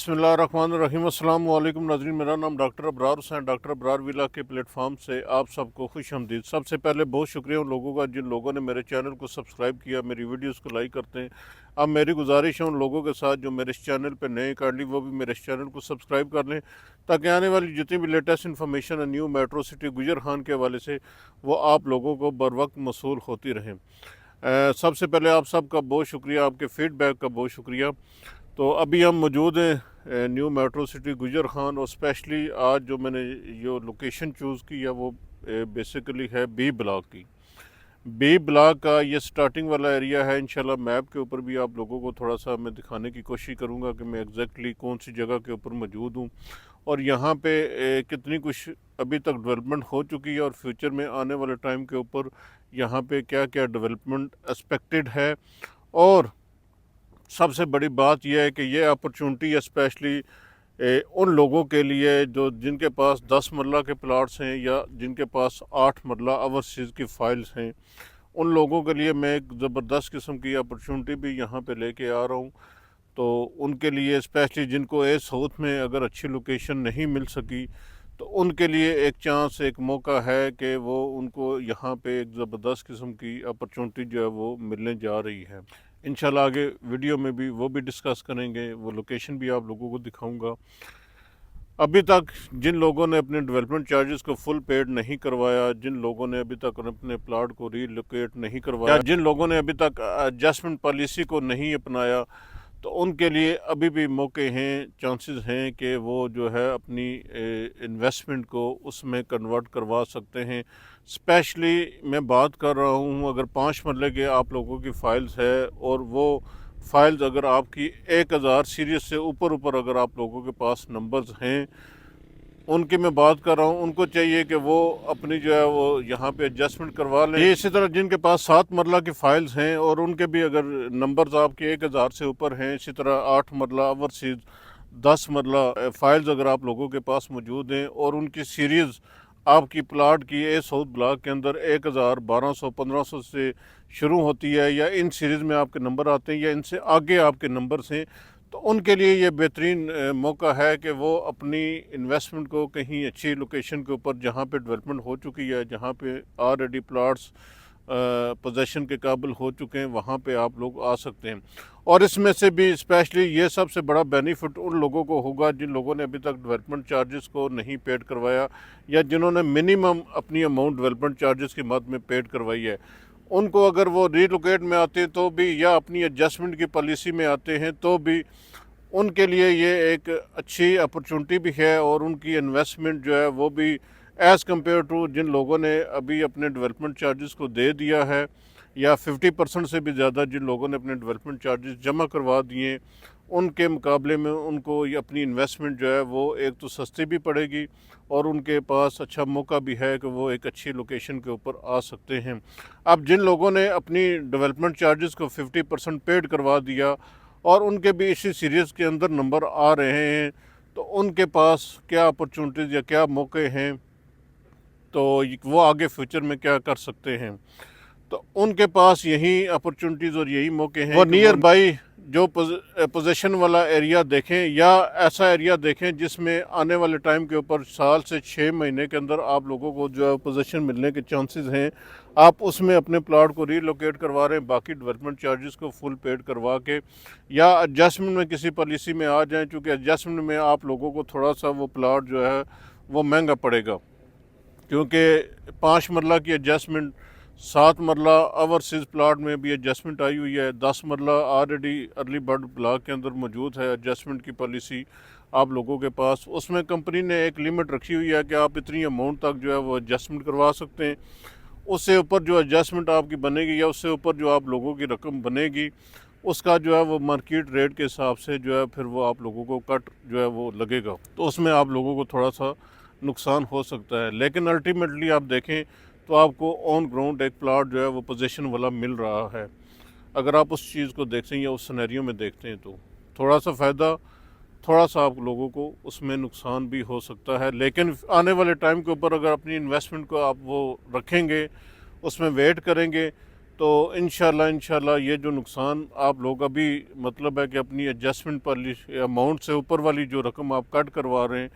बिस्मिल्लाहिर्रहमानिर्रहीम। अस्सलाम वालेकुम नाज़रीन, मेरा नाम doctor Abrar Hussain, doctor Abrar villa के प्लेटफॉर्म से आप सबको खुश आमदीद। सबसे पहले बहुत शुक्रिया उन लोगों का जिन लोगों ने मेरे चैनल को सब्सक्राइब किया, मेरी वीडियोस को लाइक करते हैं। अब मेरी गुजारिश है उन लोगों के साथ जो मेरे इस चैनल पर नए काइंडली वो भी मेरे इस चैनल को सब्सक्राइब कर लें, ताकि आने वाली जितनी भी लेटेस्ट इन्फॉर्मेशन है न्यू मेट्रो सिटी गुजर खान के हवाले से वो आप लोगों को बर वक्त मौसूल होती रहें। सबसे पहले आप सबका बहुत शुक्रिया, आपके फ़ीडबैक का बहुत शुक्रिया। तो अभी हम मौजूद हैं न्यू मेट्रो सिटी गुजर खान, और स्पेशली आज जो मैंने जो लोकेशन चूज़ की है वो बेसिकली है बी ब्लॉक की। बी ब्लॉक का ये स्टार्टिंग वाला एरिया है। इंशाल्लाह मैप के ऊपर भी आप लोगों को थोड़ा सा मैं दिखाने की कोशिश करूँगा कि मैं एग्जैक्टली कौन सी जगह के ऊपर मौजूद हूँ और यहाँ पे कितनी कुछ अभी तक डेवलपमेंट हो चुकी है और फ्यूचर में आने वाले टाइम के ऊपर यहाँ पे क्या क्या डेवलपमेंट एक्सपेक्टेड है। और सबसे बड़ी बात यह है कि ये अपॉर्चुनिटी है स्पेशली उन लोगों के लिए जो जिनके पास 10 मरला के प्लाट्स हैं या जिनके पास 8 मरला ओवरसीज़ की फ़ाइल्स हैं। उन लोगों के लिए मैं एक ज़बरदस्त किस्म की अपॉर्चुनिटी भी यहाँ पे लेके आ रहा हूँ। तो उनके लिए स्पेशली जिनको साउथ में अगर अच्छी लोकेशन नहीं मिल सकी तो उनके लिए एक चांस, एक मौका है कि वो उनको यहाँ पे एक ज़बरदस्त किस्म की अपॉर्चुनिटी जो है वो मिलने जा रही है। इंशाल्लाह आगे वीडियो में भी वो भी डिस्कस करेंगे, वो लोकेशन भी आप लोगों को दिखाऊंगा। अभी तक जिन लोगों ने अपने डेवलपमेंट चार्जेस को फुल पेड नहीं करवाया, जिन लोगों ने अभी तक अपने प्लाट को रीलोकेट नहीं करवाया, जिन लोगों ने अभी तक एडजस्टमेंट पॉलिसी को नहीं अपनाया, तो उनके लिए अभी भी मौके हैं, चांसेस हैं कि वो जो है अपनी इन्वेस्टमेंट को उसमें कन्वर्ट करवा सकते हैं। स्पेशली मैं बात कर रहा हूँ अगर 5 मरले के आप लोगों की फ़ाइल्स है और वो फ़ाइल्स अगर आपकी 1000 सीरीज़ से ऊपर अगर आप लोगों के पास नंबर्स हैं, उनकी मैं बात कर रहा हूँ, उनको चाहिए कि वो अपनी जो है वो यहाँ पे एडजस्टमेंट करवा लें। इसी तरह जिनके पास 7 मरला की फ़ाइल्स हैं और उनके भी अगर नंबर्स आपके 1000 से ऊपर हैं, इसी तरह 8 मरला ओवरसीज़ 10 मरला फ़ाइल्स अगर आप लोगों के पास मौजूद हैं और उनकी सीरीज़ आपकी प्लाट की साउथ ब्लॉक के अंदर 1000, 1200, 1500 से शुरू होती है या इन सीरीज़ में आपके नंबर आते हैं या इनसे आगे आपके नंबर्स हैं, तो उनके लिए ये बेहतरीन मौका है कि वो अपनी इन्वेस्टमेंट को कहीं अच्छी लोकेशन के ऊपर जहाँ पे डेवलपमेंट हो चुकी है, जहाँ पे ऑलरेडी प्लाट्स पोजेसन के काबिल हो चुके हैं, वहाँ पे आप लोग आ सकते हैं। और इसमें से भी स्पेशली ये सबसे बड़ा बेनिफिट उन लोगों को होगा जिन लोगों ने अभी तक डेवलपमेंट चार्जेस को नहीं पेड करवाया या जिन्होंने मिनिमम अपनी अमाउंट डेवलपमेंट चार्जेस की मद में पेड करवाई है। उनको अगर वो रीलोकेट में आते तो भी या अपनी एडजस्टमेंट की पॉलिसी में आते हैं तो भी उनके लिए ये एक अच्छी अपॉर्चुनिटी भी है और उनकी इन्वेस्टमेंट जो है वो भी एज़ कम्पेयर टू जिन लोगों ने अभी अपने डेवलपमेंट चार्जेस को दे दिया है या 50% से भी ज़्यादा जिन लोगों ने अपने डेवलपमेंट चार्जेस जमा करवा दिए, उनके मुकाबले में उनको ये अपनी इन्वेस्टमेंट जो है वो एक तो सस्ती भी पड़ेगी और उनके पास अच्छा मौका भी है कि वो एक अच्छी लोकेशन के ऊपर आ सकते हैं। अब जिन लोगों ने अपनी डेवलपमेंट चार्जेस को 50% पेड करवा दिया और उनके भी इसी सीरीज़ के अंदर नंबर आ रहे हैं, तो उनके पास क्या अपॉर्चुनिटीज़ या क्या मौके हैं, तो वो आगे फ्यूचर में क्या कर सकते हैं। तो उनके पास यही अपॉर्चुनिटीज़ और यही मौके हैं। वो नियर बाई जो पोजीशन वाला एरिया देखें या ऐसा एरिया देखें जिसमें आने वाले टाइम के ऊपर साल से 6 महीने के अंदर आप लोगों को जो है पोजीशन मिलने के चांसेस हैं। आप उसमें अपने प्लाट को रीलोकेट करवा रहे हैं, बाकी डेवलपमेंट चार्जेस को फुल पेड करवा के या एडजस्टमेंट में किसी पॉलिसी में आ जाएं, चूँकि एडजस्टमेंट में आप लोगों को थोड़ा सा वो प्लाट जो है वो महंगा पड़ेगा, क्योंकि 5 मरला की एडजस्टमेंट 7 मरला ओवरसीज़ प्लाट में भी एडजस्टमेंट आई हुई है, 10 मरला ऑलरेडी अर्ली बर्ड ब्लॉक के अंदर मौजूद है एडजस्टमेंट की पॉलिसी आप लोगों के पास। उसमें कंपनी ने एक लिमिट रखी हुई है कि आप इतनी अमाउंट तक जो है वो एडजस्टमेंट करवा सकते हैं। उससे ऊपर जो एडजस्टमेंट आपकी बनेगी या उससे ऊपर जो आप लोगों की रकम बनेगी, उसका जो है वो मार्केट रेट के हिसाब से जो है फिर वो आप लोगों को कट जो है वो लगेगा, तो उसमें आप लोगों को थोड़ा सा नुकसान हो सकता है। लेकिन अल्टीमेटली आप देखें तो आपको ऑन ग्राउंड एक प्लाट जो है वो पोजीशन वाला मिल रहा है। अगर आप उस चीज़ को देखते हैं या उस सिनेरियो में देखते हैं तो थोड़ा सा फ़ायदा, थोड़ा सा आप लोगों को उसमें नुकसान भी हो सकता है। लेकिन आने वाले टाइम के ऊपर अगर अपनी इन्वेस्टमेंट को आप वो रखेंगे, उसमें वेट करेंगे, तो इंशाल्लाह ये जो नुकसान आप लोग अभी मतलब है कि अपनी एडजस्टमेंट पॉलिसी अमाउंट से ऊपर वाली जो रकम आप कट करवा रहे हैं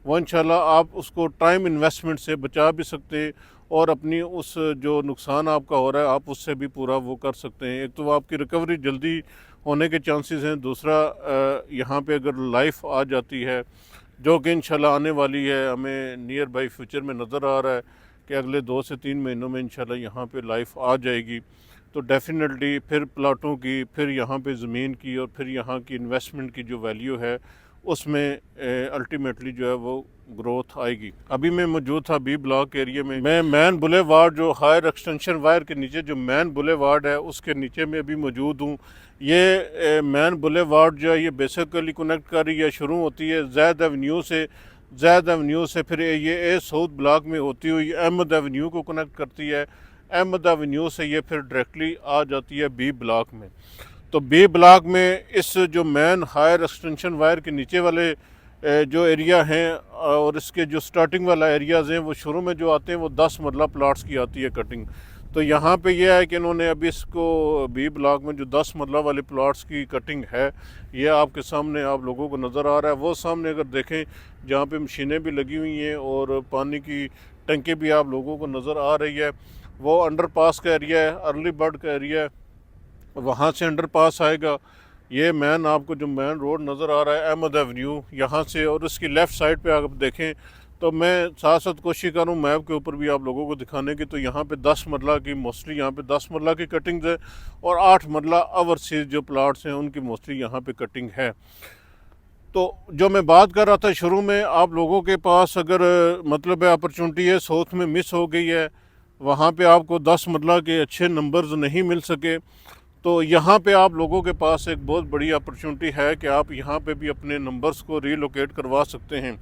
वो इंशाल्लाह आप उसको टाइम इन्वेस्टमेंट से बचा भी सकते हैं और अपनी उस जो नुकसान आपका हो रहा है आप उससे भी पूरा वो कर सकते हैं। एक तो आपकी रिकवरी जल्दी होने के चांसेस हैं, दूसरा यहाँ पे अगर लाइफ आ जाती है जो कि इंशाल्लाह आने वाली है, हमें नियर बाई फ्यूचर में नज़र आ रहा है कि अगले 2 से 3 महीनों में इंशाल्लाह यहाँ पे लाइफ आ जाएगी, तो डेफिनेटली फिर प्लाटों की, फिर यहाँ पे ज़मीन की और फिर यहाँ की इन्वेस्टमेंट की जो वैल्यू है उसमें अल्टीमेटली जो है वो ग्रोथ आएगी। अभी मैं मौजूद था बी ब्लॉक एरिया में, मैं मैन बुलेवार्ड जो हायर एक्सटेंशन वायर के नीचे जो मैन बुलेवार्ड है उसके नीचे में अभी मौजूद हूँ। ये मैन बुलेवार्ड जो है ये बेसिकली कनेक्ट कर रही है, शुरू होती है जैद एवेन्यू से फिर ये ए साउथ ब्लॉक में होती हुई अहमद एवेन्यू को कनेक्ट करती है, अहमद एवेन्यू से ये फिर डायरेक्टली आ जाती है बी ब्लॉक में। तो बी ब्लॉक में इस जो मैन हायर एक्सटेंशन वायर के नीचे वाले जो एरिया हैं और इसके जो स्टार्टिंग वाला एरियाज़ हैं वो शुरू में जो आते हैं वो 10 मरला प्लाट्स की आती है कटिंग। तो यहाँ पे ये है कि इन्होंने अभी इसको बी ब्लॉक में जो 10 मरला वाले प्लाट्स की कटिंग है ये आपके सामने आप लोगों को नज़र आ रहा है। वो सामने अगर देखें जहाँ पे मशीनें भी लगी हुई हैं और पानी की टंकी भी आप लोगों को नज़र आ रही है, वो अंडरपास का एरिया है, अर्ली बर्ड का एरिया है, वहाँ से अंडरपास आएगा। ये मैन आपको जो मैन रोड नज़र आ रहा है अहमद एवेन्यू यहाँ से, और इसकी लेफ़्ट साइड पे आप देखें तो मैं साथ साथ कोशिश करूँ मैप के ऊपर भी आप लोगों को दिखाने की, तो यहाँ पे 10 मरला की मोस्टली यहाँ पे 10 मरला की कटिंग्स है और 8 मरला ओवरसीज जो प्लाट्स हैं उनकी मोस्टली यहाँ पे कटिंग है। तो जो मैं बात कर रहा था शुरू में, आप लोगों के पास अगर मतलब है अपॉर्चुनिटी है साउथ में मिस हो गई है, वहाँ पे आपको 10 मरला के अच्छे नंबर्स नहीं मिल सके, तो यहाँ पे आप लोगों के पास एक बहुत बड़ी अपॉर्चुनिटी है कि आप यहाँ पे भी अपने नंबर्स को रीलोकेट करवा सकते हैं।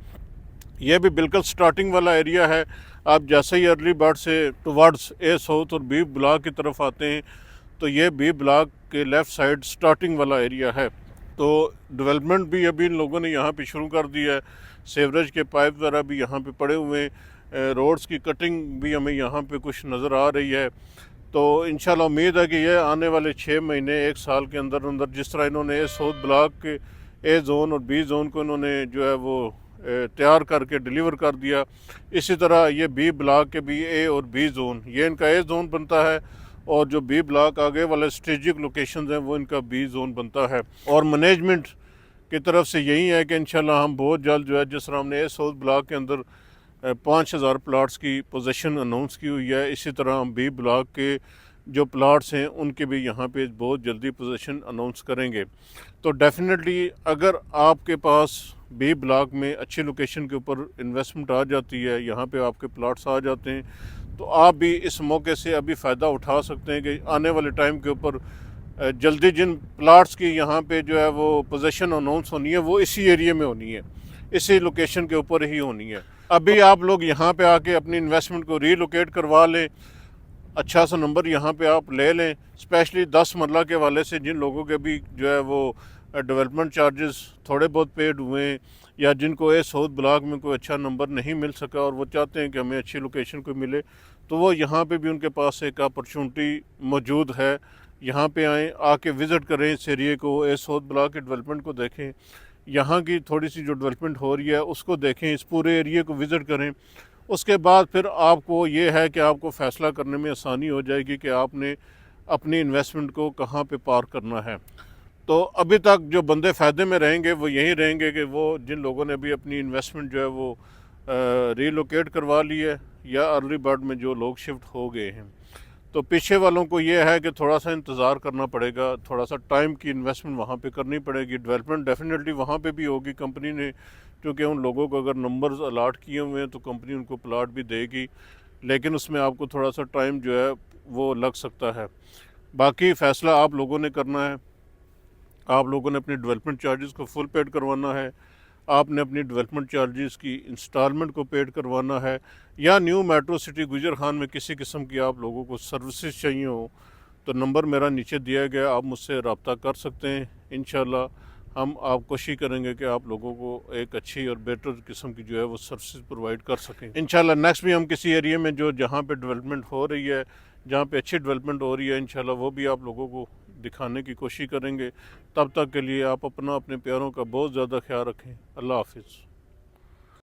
यह भी बिल्कुल स्टार्टिंग वाला एरिया है। आप जैसे ही अर्ली बर्ड से टुवर्ड्स ए साउथ और बी ब्लॉक की तरफ आते हैं तो ये बी ब्लॉक के लेफ़्ट साइड स्टार्टिंग वाला एरिया है। तो डेवलपमेंट भी अभी इन लोगों ने यहाँ पे शुरू कर दी है, सेवरेज के पाइप वगैरह भी यहाँ पे पड़े हुए हैं, रोड्स की कटिंग भी हमें यहाँ पे कुछ नज़र आ रही है। तो इंशाल्लाह उम्मीद है कि ये आने वाले 6 महीने 1 साल के अंदर अंदर जिस तरह इन्होंने ए साउथ ब्लॉक के ए जोन और बी जोन को इन्होंने जो है वो तैयार करके डिलीवर कर दिया, इसी तरह ये बी ब्लॉक के भी ए और बी जोन, ये इनका ए जोन बनता है और जो बी ब्लॉक आगे वाले स्ट्रेटेजिक लोकेशंस हैं वो इनका बी जोन बनता है। और मैनेजमेंट की तरफ से यही है कि इंशाल्लाह हम बहुत जल्द जो है, जिस तरह हमने ए साउथ ब्लॉक के अंदर 5000 प्लाट्स की पोजीशन अनाउंस की हुई है, इसी तरह हम बी ब्लॉक के जो प्लाट्स हैं उनके भी यहाँ पे बहुत जल्दी पोजीशन अनाउंस करेंगे। तो डेफिनेटली अगर आपके पास बी ब्लॉक में अच्छी लोकेशन के ऊपर इन्वेस्टमेंट आ जाती है, यहाँ पे आपके प्लाट्स आ जाते हैं, तो आप भी इस मौके से अभी फ़ायदा उठा सकते हैं कि आने वाले टाइम के ऊपर जल्दी जिन प्लाट्स की यहाँ पे जो है वो पोजीशन अनाउंस होनी है वो इसी एरिया में होनी है, इसी लोकेशन के ऊपर ही होनी है। अभी आप लोग यहाँ पे आके अपनी इन्वेस्टमेंट को रीलोकेट करवा लें, अच्छा सा नंबर यहाँ पे आप ले लें, स्पेशली 10 मरला के वाले से जिन लोगों के भी जो है वो डेवलपमेंट चार्जेस थोड़े बहुत पेड हुए हैं या जिनको ए साउथ ब्लॉक में कोई अच्छा नंबर नहीं मिल सका और वो चाहते हैं कि हमें अच्छी लोकेशन को मिले, तो वो यहाँ पे भी उनके पास एक अपॉर्चुनिटी मौजूद है। यहाँ पे आएँ, आके विज़िट करें इस एरिए को, ए साउथ ब्लॉक के डेवलपमेंट को देखें, यहाँ की थोड़ी सी जो डेवलपमेंट हो रही है उसको देखें, इस पूरे एरिए को विज़िट करें। उसके बाद फिर आपको ये है कि आपको फ़ैसला करने में आसानी हो जाएगी कि आपने अपनी इन्वेस्टमेंट को कहाँ पे पार्क करना है। तो अभी तक जो बंदे फ़ायदे में रहेंगे वो यही रहेंगे कि वो जिन लोगों ने भी अपनी इन्वेस्टमेंट जो है वो रीलोकेट करवा ली है या अर्ली बर्ड में जो लोग शिफ्ट हो गए हैं, तो पीछे वालों को ये है कि थोड़ा सा इंतज़ार करना पड़ेगा, थोड़ा सा टाइम की इन्वेस्टमेंट वहाँ पे करनी पड़ेगी। डेवलपमेंट डेफिनेटली वहाँ पे भी होगी, कंपनी ने क्योंकि उन लोगों को अगर नंबर्स अलाट किए हुए हैं तो कंपनी उनको प्लाट भी देगी, लेकिन उसमें आपको थोड़ा सा टाइम जो है वो लग सकता है। बाकी फ़ैसला आप लोगों ने करना है, आप लोगों ने अपने डेवलपमेंट चार्जेस को फुल पेड करवाना है, आपने अपनी डेवलपमेंट चार्जेस की इंस्टॉलमेंट को पेड करवाना है, या न्यू मेट्रो सिटी गुजर खान में किसी किस्म की आप लोगों को सर्विसेज चाहिए हो तो नंबर मेरा नीचे दिया गया, आप मुझसे रब्ता कर सकते हैं। इंशाल्लाह हम आप कोशिश करेंगे कि आप लोगों को एक अच्छी और बेटर किस्म की जो है वो सर्विस प्रोवाइड कर सकें। इंशाल्लाह नेक्स्ट भी हम किसी एरिया में जो जहाँ पे डेवलपमेंट हो रही है जहाँ पे अच्छी डेवलपमेंट हो रही है इंशाल्लाह वो भी आप लोगों को दिखाने की कोशिश करेंगे। तब तक के लिए आप अपना अपने प्यारों का बहुत ज़्यादा ख्याल रखें। अल्लाह हाफिज़।